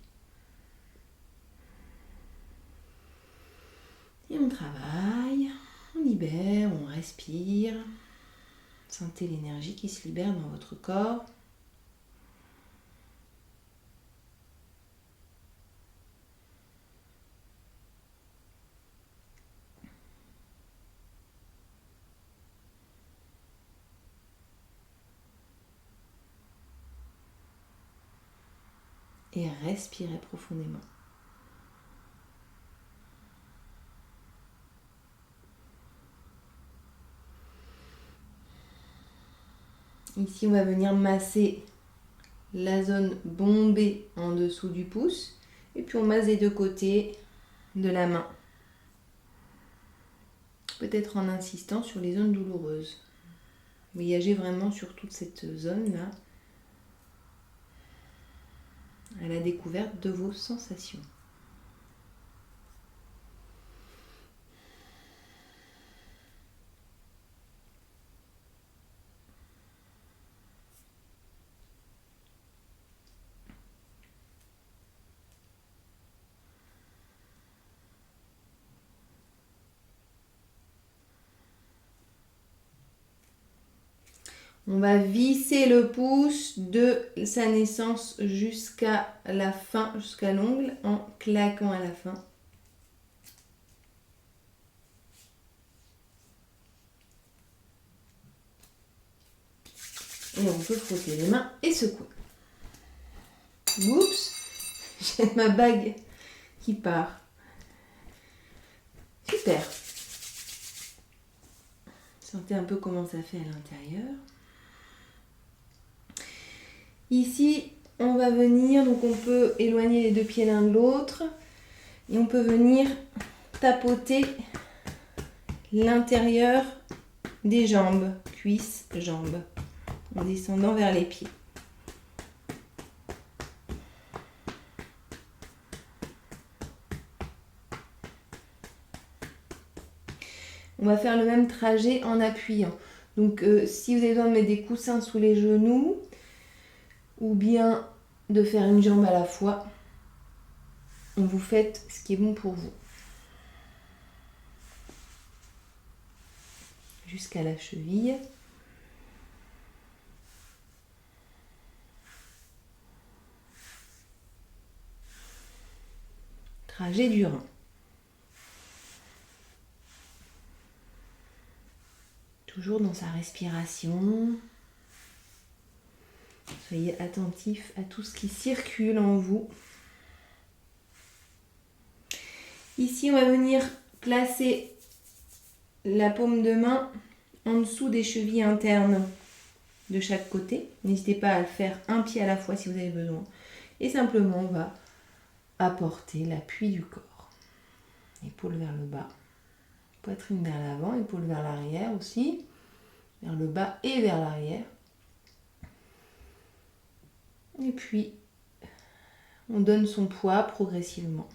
Et on travaille, on libère, on respire. Sentez l'énergie qui se libère dans votre corps. Et respirez profondément. Ici, on va venir masser la zone bombée en dessous du pouce. Et puis, on masse des deux côtés de la main. Peut-être en insistant sur les zones douloureuses. Voyagez vraiment sur toute cette zone-là à la découverte de vos sensations. On va visser le pouce de sa naissance jusqu'à la fin, jusqu'à l'ongle, en claquant à la fin. Et on peut frotter les mains et secouer. Oups, j'ai ma bague qui part. Super. Sentez un peu comment ça fait à l'intérieur. Ici, on va venir, donc on peut éloigner les deux pieds l'un de l'autre et on peut venir tapoter l'intérieur des jambes, cuisses, jambes, en descendant vers les pieds. On va faire le même trajet en appuyant. Donc si vous avez besoin de mettre des coussins sous les genoux, ou bien de faire une jambe à la fois, vous faites ce qui est bon pour vous. Jusqu'à la cheville. Trajet du rein. Toujours dans sa respiration. Soyez attentif à tout ce qui circule en vous. Ici, on va venir placer la paume de main en dessous des chevilles internes de chaque côté. N'hésitez pas à le faire un pied à la fois si vous avez besoin. Et simplement, on va apporter l'appui du corps. Épaule vers le bas. Poitrine vers l'avant, épaule vers l'arrière aussi. Vers le bas et vers l'arrière. Et puis, on donne son poids progressivement.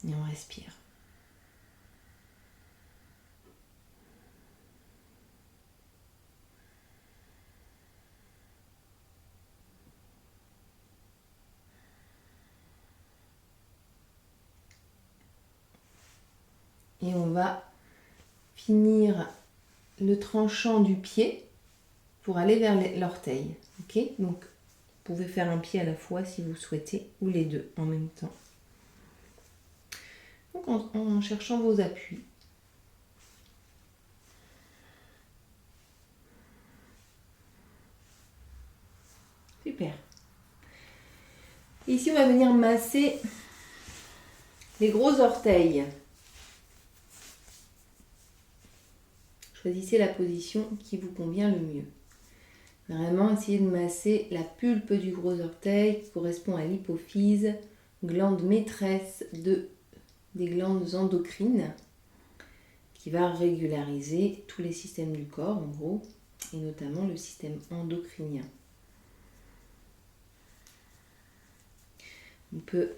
Et on respire. Et on va finir le tranchant du pied pour aller vers l'orteil. Ok ? Donc, vous pouvez faire un pied à la fois si vous souhaitez, ou les deux en même temps. Donc, en cherchant vos appuis. Super. Ici, on va venir masser les gros orteils. Choisissez la position qui vous convient le mieux. Vraiment, essayez de masser la pulpe du gros orteil qui correspond à l'hypophyse, glande maîtresse des glandes endocrines, qui va régulariser tous les systèmes du corps, en gros, et notamment le système endocrinien. On peut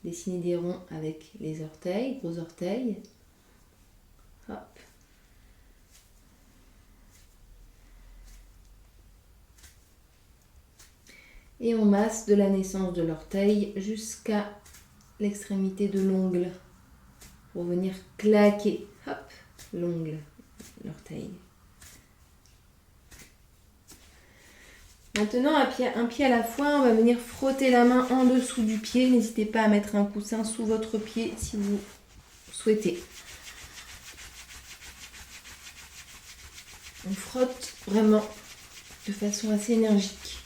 dessiner des ronds avec les orteils, gros orteils. Hop. Et on masse de la naissance de l'orteil jusqu'à l'extrémité de l'ongle pour venir claquer, hop, l'ongle, l'orteil. Maintenant, un pied à la fois, on va venir frotter la main en dessous du pied. N'hésitez pas à mettre un coussin sous votre pied si vous souhaitez. On frotte vraiment de façon assez énergique.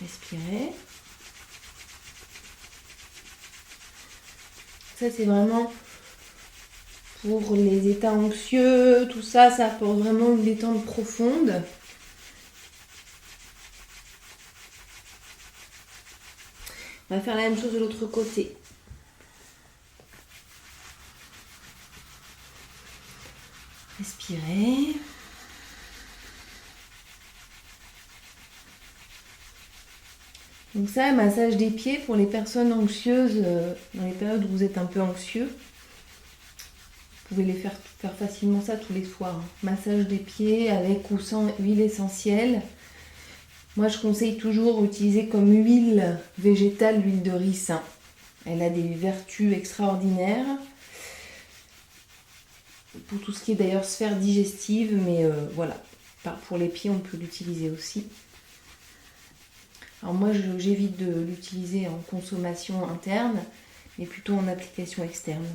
Respirez. Ça, c'est vraiment pour les états anxieux, tout ça, ça apporte vraiment une détente profonde. On va faire la même chose de l'autre côté. Respirez. Donc ça, massage des pieds pour les personnes anxieuses, dans les périodes où vous êtes un peu anxieux. Vous pouvez faire facilement ça tous les soirs. Massage des pieds avec ou sans huile essentielle. Moi, je conseille toujours d'utiliser comme huile végétale l'huile de ricin. Elle a des vertus extraordinaires. Pour tout ce qui est d'ailleurs sphère digestive, mais voilà. Pour les pieds, on peut l'utiliser aussi. Alors moi, j'évite de l'utiliser en consommation interne, mais plutôt en application externe.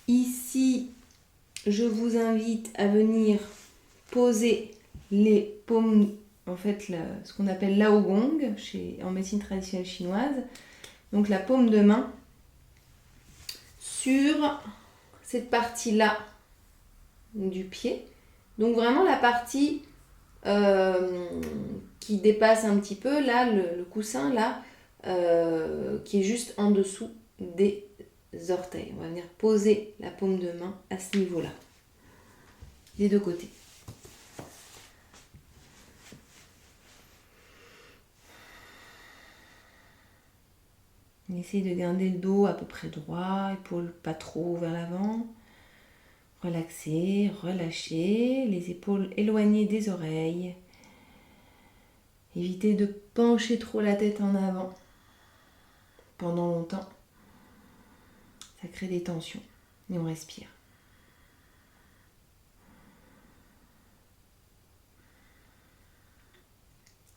Ici, je vous invite à venir poser les paumes, en fait, ce qu'on appelle Laogong en médecine traditionnelle chinoise. Donc la paume de main sur cette partie-là du pied. Donc vraiment la partie qui dépasse un petit peu, là, le coussin, là, qui est juste en dessous des orteils. On va venir poser la paume de main à ce niveau-là, des deux côtés. On essaye de garder le dos à peu près droit, épaules pas trop vers l'avant. Relaxez, relâchez, les épaules éloignées des oreilles. Évitez de pencher trop la tête en avant pendant longtemps. Ça crée des tensions. Et on respire.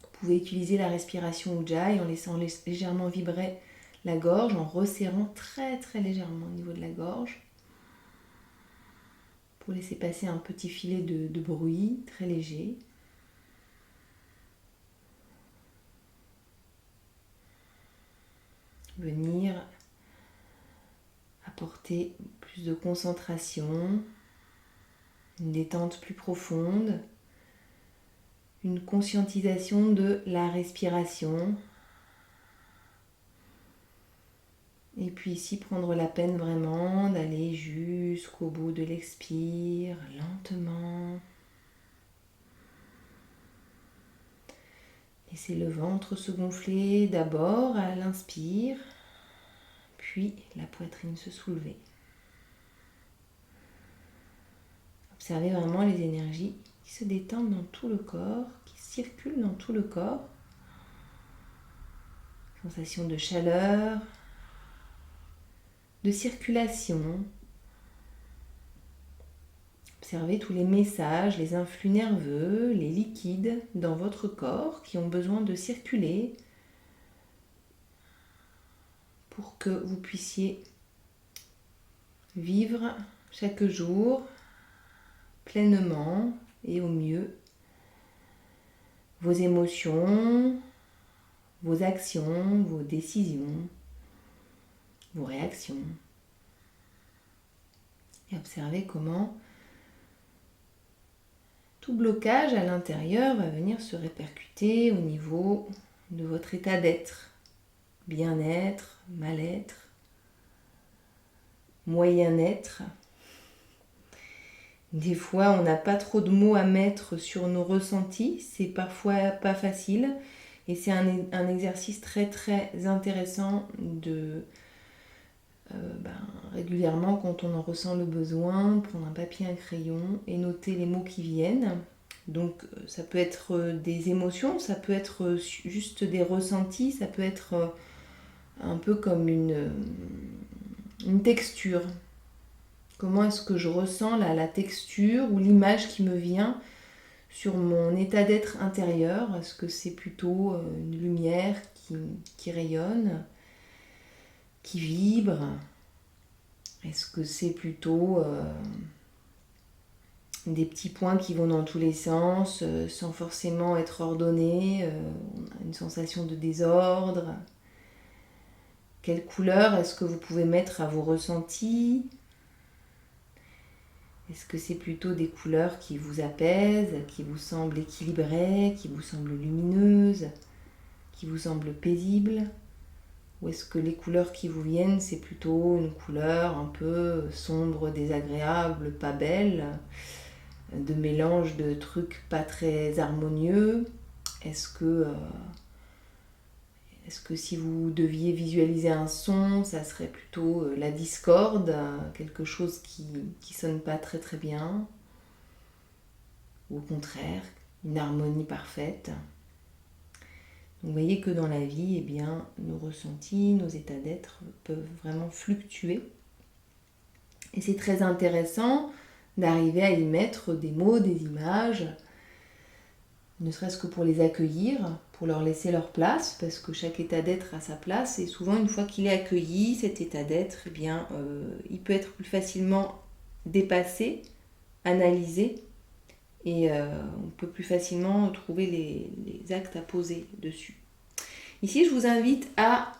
Vous pouvez utiliser la respiration Ujjayi en laissant légèrement vibrer la gorge, en resserrant très très légèrement au niveau de la gorge. Pour laisser passer un petit filet de bruit très léger. Venir apporter plus de concentration, une détente plus profonde, une conscientisation de la respiration. Et puis ici, prendre la peine vraiment d'aller jusqu'au bout de l'expire, lentement. Laissez le ventre se gonfler d'abord à l'inspire, puis la poitrine se soulever. Observez vraiment les énergies qui se détendent dans tout le corps, qui circulent dans tout le corps. Sensation de chaleur, de circulation. Observez tous les messages, les influx nerveux, les liquides dans votre corps qui ont besoin de circuler pour que vous puissiez vivre chaque jour pleinement et au mieux vos émotions, vos actions, vos décisions, vos réactions. Et observez comment tout blocage à l'intérieur va venir se répercuter au niveau de votre état d'être. Bien-être, mal-être, moyen-être, Des fois, on n'a pas trop de mots à mettre sur nos ressentis. C'est parfois pas facile. Et c'est un exercice très très intéressant de régulièrement, quand on en ressent le besoin, prendre un papier, un crayon et noter les mots qui viennent. Donc ça peut être des émotions, ça peut être juste des ressentis, ça peut être un peu comme une texture. Comment est-ce que je ressens la texture ou l'image qui me vient sur mon état d'être intérieur? Est-ce que c'est plutôt une lumière qui rayonne, qui vibre? Est-ce que c'est plutôt des petits points qui vont dans tous les sens, sans forcément être ordonnés, une sensation de désordre? Quelle couleur est-ce que vous pouvez mettre à vos ressentis? Est-ce que c'est plutôt des couleurs qui vous apaisent, qui vous semblent équilibrées, qui vous semblent lumineuses, qui vous semblent paisibles? Ou est-ce que les couleurs qui vous viennent, c'est plutôt une couleur un peu sombre, désagréable, pas belle, de mélange de trucs pas très harmonieux? Est-ce que si vous deviez visualiser un son, ça serait plutôt la discorde, quelque chose qui sonne pas très très bien? Ou au contraire, une harmonie parfaite? Vous voyez que dans la vie, eh bien, nos ressentis, nos états d'être peuvent vraiment fluctuer. Et c'est très intéressant d'arriver à y mettre des mots, des images, ne serait-ce que pour les accueillir, pour leur laisser leur place, parce que chaque état d'être a sa place. Et souvent, une fois qu'il est accueilli, cet état d'être, eh bien, il peut être plus facilement dépassé, analysé, et on peut plus facilement trouver les actes à poser dessus. Ici, je vous invite à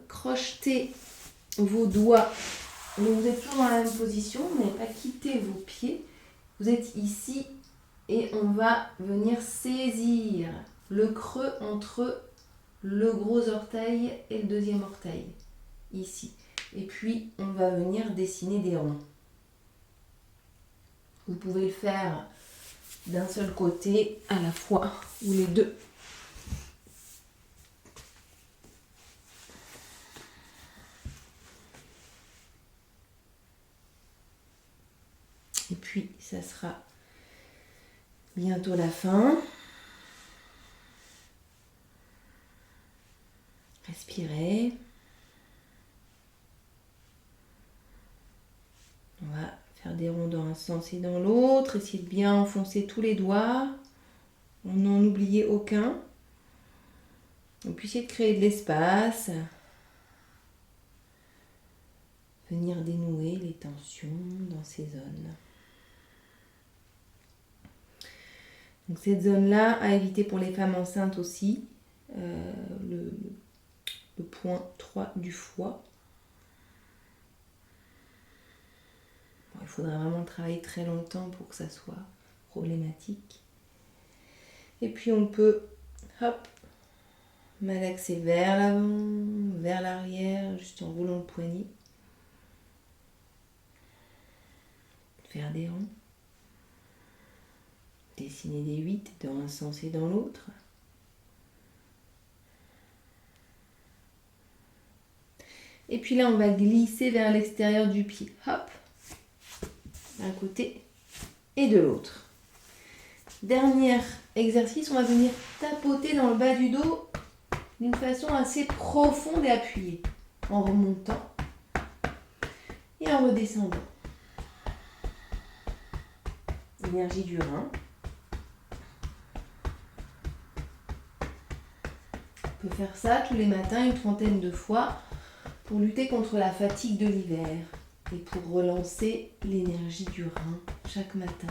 crocheter vos doigts. Donc, vous êtes toujours dans la même position, vous n'avez pas quitté vos pieds. Vous êtes ici et on va venir saisir le creux entre le gros orteil et le deuxième orteil, ici. Et puis, on va venir dessiner des ronds. Vous pouvez le faire d'un seul côté à la fois, ou les deux. Et puis, ça sera bientôt la fin. Respirez. On va faire des ronds dans un sens et dans l'autre. Essayez de bien enfoncer tous les doigts. On n'en oubliez aucun. Et puis essayez de créer de l'espace. Venir dénouer les tensions dans ces zones. Donc cette zone-là, à éviter pour les femmes enceintes aussi. Le point 3 du foie. Bon, il faudra vraiment travailler très longtemps pour que ça soit problématique. Et puis on peut, hop, malaxer vers l'avant, vers l'arrière, juste en roulant le poignet. Faire des ronds. Dessiner des 8 dans un sens et dans l'autre. Et puis là, on va glisser vers l'extérieur du pied. Hop, d'un côté et de l'autre. Dernier exercice, on va venir tapoter dans le bas du dos d'une façon assez profonde et appuyée. En remontant et en redescendant. Énergie du rein. On peut faire ça tous les matins une trentaine de fois pour lutter contre la fatigue de l'hiver et pour relancer l'énergie du rein chaque matin.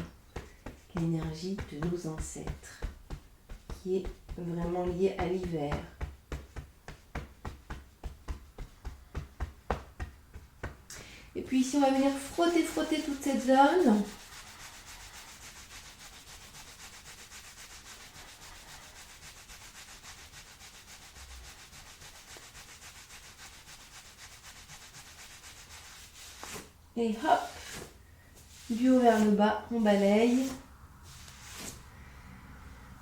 L'énergie de nos ancêtres qui est vraiment liée à l'hiver. Et puis ici, on va venir frotter toute cette zone. Et hop, Du haut vers le bas, on balaye.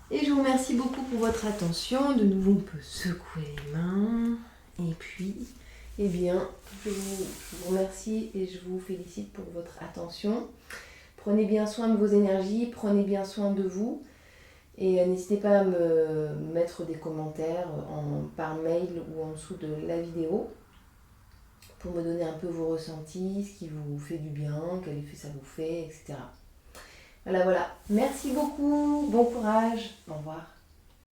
Et je vous remercie beaucoup pour votre attention. De nouveau, on peut secouer les mains. Et puis, eh bien, je vous remercie et je vous félicite pour votre attention. Prenez bien soin de vos énergies, prenez bien soin de vous. Et n'hésitez pas à me mettre des commentaires par mail ou en dessous de la vidéo pour me donner un peu vos ressentis, ce qui vous fait du bien, quel effet ça vous fait, etc. Voilà. Merci beaucoup. Bon courage. Au revoir.